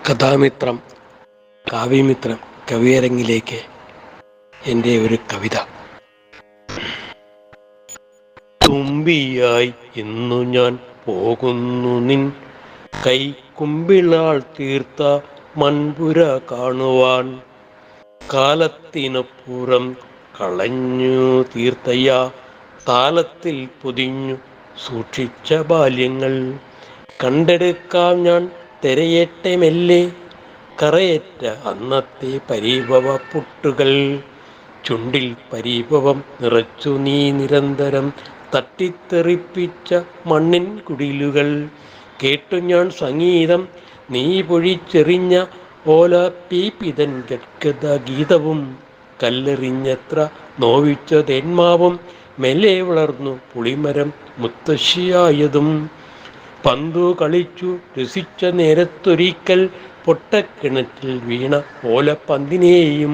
കഥാമിത്രം കാവ്യമിത്രം കവിയരങ്ങിലേക്ക് എൻ്റെ ഒരു കവിത. തുമ്പിയായി ഇന്നു ഞാൻ പോകുന്നു നിൻ കൈക്കുമ്പിളാൽ തീർത്ത മൺപുര കാണുവാൻ. കാലത്തിനപ്പുറം കളഞ്ഞു തീർത്തയാ താളത്തിൽ പൊതിഞ്ഞു സൂക്ഷിച്ച ബാല്യങ്ങൾ കണ്ടെടുക്കാം ഞാൻ തിരയട്ടെ മെല്ലെ. കറയറ്റ അന്നത്തെ പരിഭവ പുട്ടുകൾ ചുണ്ടിൽ പരിഭവം നിറച്ചു നീ നിരന്തരം തട്ടിത്തെറിപ്പിച്ച മണ്ണിൻ കുടിലുകൾ കേട്ടു ഞാൻ സംഗീതം നീ പൊഴിച്ചെറിഞ്ഞ ഓലാപ്പീപിതൻ ഗദ്ഗത ഗീതവും. കല്ലെറിഞ്ഞത്ര നോവിച്ച തേന്മാവും മെല്ലെ വളർന്നു പുളിമരം മുത്തശ്ശിയായതും. പന്തു കളിച്ചു രസിച്ച നേരത്തൊരിക്കൽ പൊട്ടക്കിണറ്റിൽ വീണ ഓലപ്പന്തിനെയും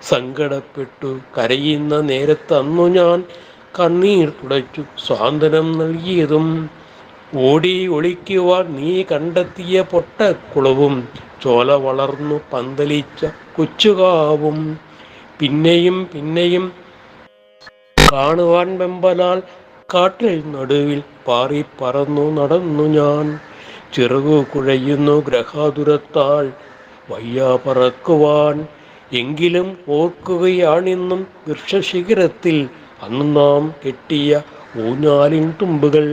സങ്കടപ്പെട്ടു കരയുന്ന നേരത്തന്നു ഞാൻ കണ്ണീർ തുടച്ചു സ്വാതന്ത്ര്യം നൽകിയതും. ഓടി ഒളിക്കുവാൻ നീ കണ്ടെത്തിയ പൊട്ടക്കുളവും ചോല വളർന്നു പന്തലിച്ച കൊച്ചുകാവും പിന്നെയും പിന്നെയും കാണുവാൻ വെമ്പലാൽ കാട്ടിൽ നടുവിൽ പാറി പറന്നു നടന്നു ഞാൻ. ചിറകു കുഴയുന്നു ഗ്രഹാതുരത്താൽ വയ്യ പറക്കുവാൻ. എങ്കിലും ഓർക്കുകയാണിന്നും വൃക്ഷശിഖരത്തിൽ അന്ന് നാം കെട്ടിയ ഊഞ്ഞാലിൻ തുമ്പുകൾ.